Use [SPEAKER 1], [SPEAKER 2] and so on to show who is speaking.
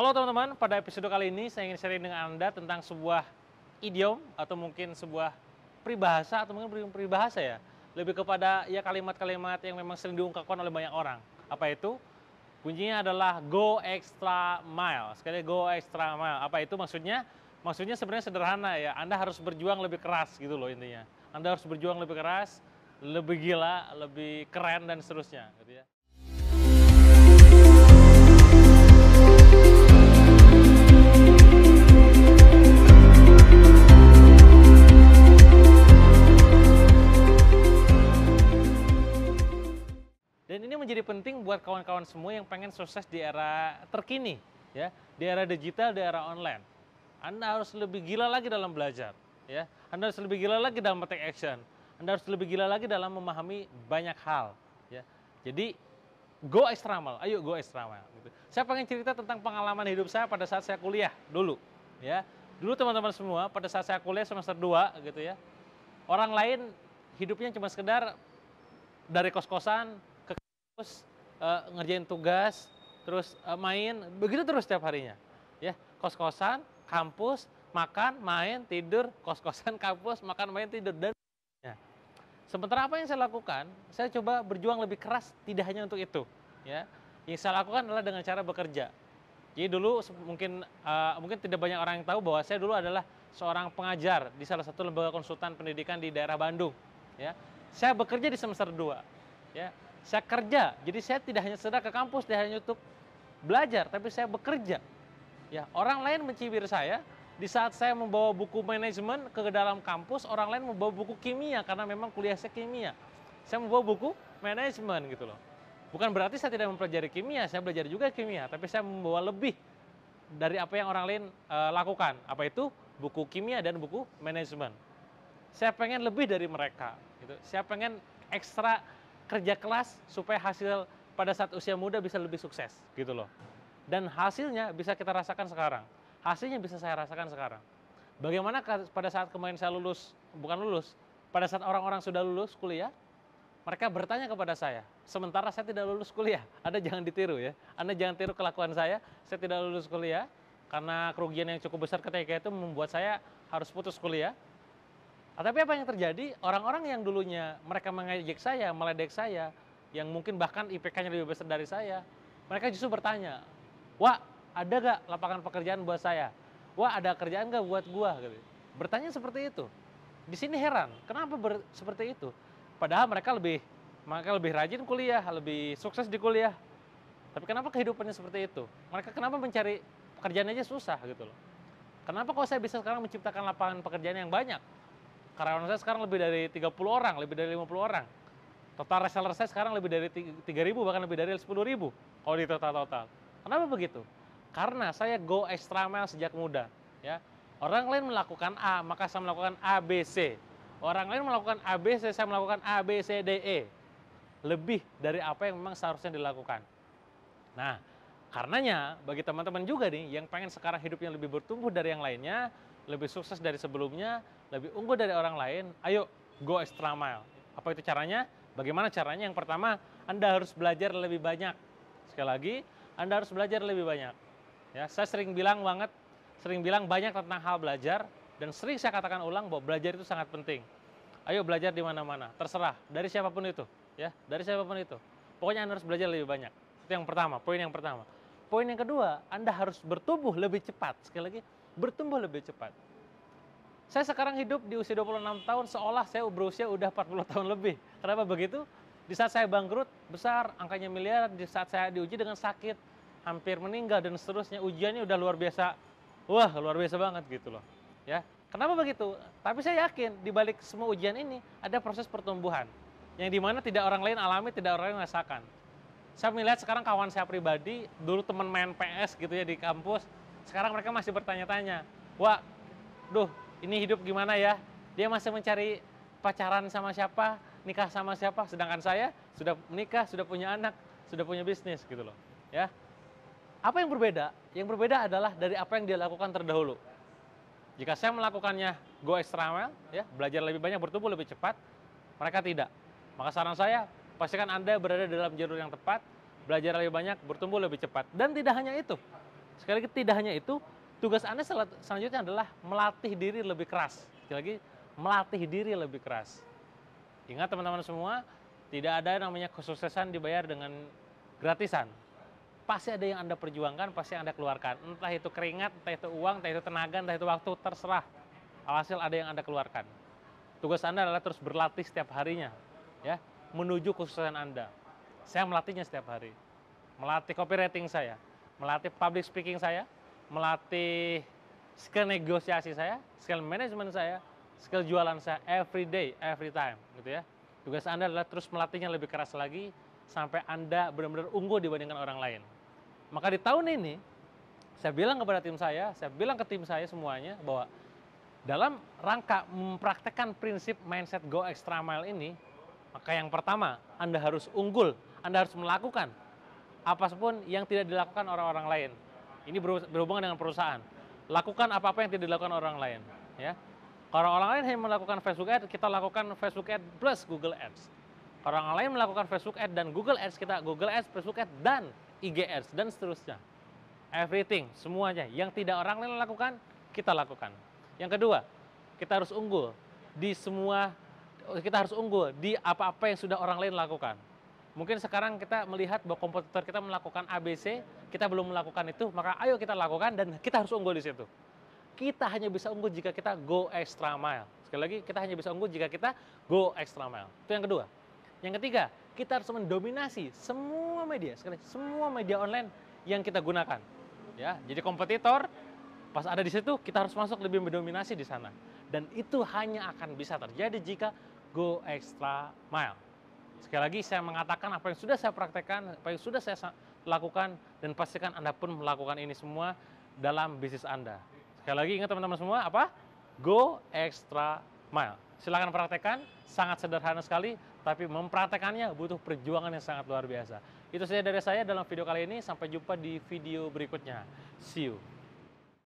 [SPEAKER 1] Halo teman-teman, pada episode kali ini saya ingin sharing dengan Anda tentang sebuah idiom atau mungkin sebuah peribahasa atau mungkin peribahasa ya. Lebih kepada ya kalimat-kalimat yang memang sering diungkapkan oleh banyak orang. Apa itu? Kuncinya adalah go extra mile. Sekali go extra mile. Apa itu maksudnya? Maksudnya sebenarnya sederhana ya. Anda harus berjuang lebih keras gitu loh intinya. Anda harus berjuang lebih keras, lebih gila, lebih keren dan seterusnya gitu ya. Dan ini menjadi penting buat kawan-kawan semua yang pengen sukses di era terkini, ya, di era digital, di era online. Anda harus lebih gila lagi dalam belajar, ya. Anda harus lebih gila lagi dalam take action. Anda harus lebih gila lagi dalam memahami banyak hal, ya. Jadi go extra mile, ayo go extra mile. Gitu. Saya pengen cerita tentang pengalaman hidup saya pada saat saya kuliah dulu, ya. Dulu teman-teman semua pada saat saya kuliah semester 2 gitu ya. Orang lain hidupnya cuma sekedar dari kos-kosan terus ngerjain tugas, terus main, begitu terus setiap harinya. Ya, kos-kosan, kampus, makan, main, tidur, kos-kosan, kampus, makan, main, tidur dan ya. Sementara apa yang saya lakukan? Saya coba berjuang lebih keras tidak hanya untuk itu, ya. Yang saya lakukan adalah dengan cara bekerja. Jadi dulu mungkin tidak banyak orang yang tahu bahwa saya dulu adalah seorang pengajar di salah satu lembaga konsultan pendidikan di daerah Bandung, ya. Saya bekerja di semester 2, ya. Saya kerja, jadi saya tidak hanya sekedar ke kampus, tidak hanya untuk belajar, tapi saya bekerja. Ya, orang lain mencibir saya di saat saya membawa buku manajemen ke dalam kampus, orang lain membawa buku kimia karena memang kuliah saya kimia. Saya membawa buku manajemen gitu loh. Bukan berarti saya tidak mempelajari kimia, saya belajar juga kimia, tapi saya membawa lebih dari apa yang orang lain lakukan. Apa itu? Buku kimia dan buku manajemen. Saya pengen lebih dari mereka, gitu. Saya pengen ekstra kerja kelas supaya hasil pada saat usia muda bisa lebih sukses gitu loh. Dan hasilnya bisa kita rasakan sekarang. Hasilnya bisa saya rasakan sekarang. Bagaimana pada saat kemarin saya pada saat orang-orang sudah lulus kuliah, mereka bertanya kepada saya, sementara saya tidak lulus kuliah. Anda jangan ditiru ya. Anda jangan tiru kelakuan saya tidak lulus kuliah karena kerugian yang cukup besar ketika itu membuat saya harus putus kuliah. Tapi apa yang terjadi, orang-orang yang dulunya mereka mengejek saya, meledek saya, yang mungkin bahkan IPK-nya lebih besar dari saya, mereka justru bertanya, "Wah, ada gak lapangan pekerjaan buat saya? Wah, ada kerjaan gak buat gua?" Gitu. Bertanya seperti itu. Di sini heran, kenapa seperti itu? Padahal mereka lebih rajin kuliah, lebih sukses di kuliah. Tapi kenapa kehidupannya seperti itu? Mereka kenapa mencari pekerjaan aja susah gitu loh. Kenapa kok saya bisa sekarang menciptakan lapangan pekerjaan yang banyak? Karyawan saya sekarang lebih dari 30 orang, lebih dari 50 orang. Total reseller saya sekarang lebih dari 3.000, bahkan lebih dari 10.000 kalau di total. Kenapa begitu? Karena saya go extra mile sejak muda. Ya. Orang lain melakukan A, maka saya melakukan A, B, C. Orang lain melakukan A, B, C, saya melakukan A, B, C, D, E. Lebih dari apa yang memang seharusnya dilakukan. Nah, karenanya bagi teman-teman juga nih yang pengen sekarang hidupnya lebih bertumbuh dari yang lainnya, lebih sukses dari sebelumnya, lebih unggul dari orang lain, ayo go extra mile. Apa itu caranya? Bagaimana caranya? Yang pertama, Anda harus belajar lebih banyak. Sekali lagi, Anda harus belajar lebih banyak. Ya, saya sering bilang banyak tentang hal belajar, dan sering saya katakan ulang bahwa belajar itu sangat penting. Ayo belajar di mana-mana, terserah, dari siapapun itu. Ya, dari siapapun itu. Pokoknya Anda harus belajar lebih banyak. Itu yang pertama, poin yang pertama. Poin yang kedua, Anda harus bertumbuh lebih cepat. Sekali lagi, bertumbuh lebih cepat. Saya sekarang hidup di usia 26 tahun seolah saya berusia udah 40 tahun lebih. Kenapa begitu? Di saat saya bangkrut, besar, angkanya miliar, di saat saya diuji dengan sakit, hampir meninggal dan seterusnya, ujiannya udah luar biasa. Wah, luar biasa banget gitu loh. Ya. Kenapa begitu? Tapi saya yakin di balik semua ujian ini ada proses pertumbuhan. Yang dimana tidak orang lain alami, tidak orang lain rasakan. Saya melihat sekarang kawan saya pribadi, dulu teman main PS gitu ya di kampus, sekarang mereka masih bertanya-tanya, "Wah, ini hidup gimana ya?" Dia masih mencari pacaran sama siapa, nikah sama siapa, sedangkan saya sudah menikah, sudah punya anak, sudah punya bisnis gitu loh. Ya. Apa yang berbeda? Yang berbeda adalah dari apa yang dia lakukan terdahulu. Jika saya melakukannya go extra mile, ya, belajar lebih banyak, bertumbuh lebih cepat, mereka tidak. Maka saran saya, pastikan Anda berada dalam jalur yang tepat, belajar lebih banyak, bertumbuh lebih cepat. Dan tidak hanya itu. Sekali lagi tidak hanya itu, tugas Anda selanjutnya adalah melatih diri lebih keras. Sekali lagi, melatih diri lebih keras. Ingat teman-teman semua, tidak ada yang namanya kesuksesan dibayar dengan gratisan. Pasti ada yang Anda perjuangkan, pasti Anda keluarkan. Entah itu keringat, entah itu uang, entah itu tenaga, entah itu waktu, terserah. Alhasil ada yang Anda keluarkan. Tugas Anda adalah terus berlatih setiap harinya, ya, menuju kesuksesan Anda. Saya melatihnya setiap hari. Melatih copywriting saya, melatih public speaking saya, melatih skill negosiasi saya, skill management saya, skill jualan saya every day, every time, gitu ya. Tugas Anda adalah terus melatihnya lebih keras lagi sampai Anda benar-benar unggul dibandingkan orang lain. Maka di tahun ini saya bilang kepada tim saya bilang ke tim saya semuanya bahwa dalam rangka mempraktekkan prinsip mindset go extra mile ini, maka yang pertama Anda harus unggul, Anda harus melakukan apapun yang tidak dilakukan orang-orang lain. Ini berhubungan dengan perusahaan. Lakukan apa-apa yang tidak dilakukan orang lain. Ya. Kalau orang lain hanya melakukan Facebook Ads, kita lakukan Facebook Ads plus Google Ads. Kalau orang lain melakukan Facebook Ads dan Google Ads, kita Google Ads, Facebook Ads, dan IG Ads, dan seterusnya. Everything, semuanya. Yang tidak orang lain lakukan, kita lakukan. Yang kedua, kita harus unggul di apa-apa yang sudah orang lain lakukan. Mungkin sekarang kita melihat bahwa kompetitor kita melakukan ABC, kita belum melakukan itu, maka ayo kita lakukan dan kita harus unggul di situ. Kita hanya bisa unggul jika kita go extra mile. Sekali lagi, kita hanya bisa unggul jika kita go extra mile. Itu yang kedua. Yang ketiga, kita harus mendominasi semua media, semua media online yang kita gunakan. Ya, jadi kompetitor pas ada di situ, kita harus masuk lebih mendominasi di sana. Dan itu hanya akan bisa terjadi jika go extra mile. Sekali lagi saya mengatakan apa yang sudah saya praktekkan, apa yang sudah saya lakukan, dan pastikan Anda pun melakukan ini semua dalam bisnis Anda. Sekali lagi ingat teman-teman semua, apa? Go extra mile. Silakan praktekkan, sangat sederhana sekali, tapi mempraktekannya butuh perjuangan yang sangat luar biasa. Itu saja dari saya dalam video kali ini, sampai jumpa di video berikutnya. See you.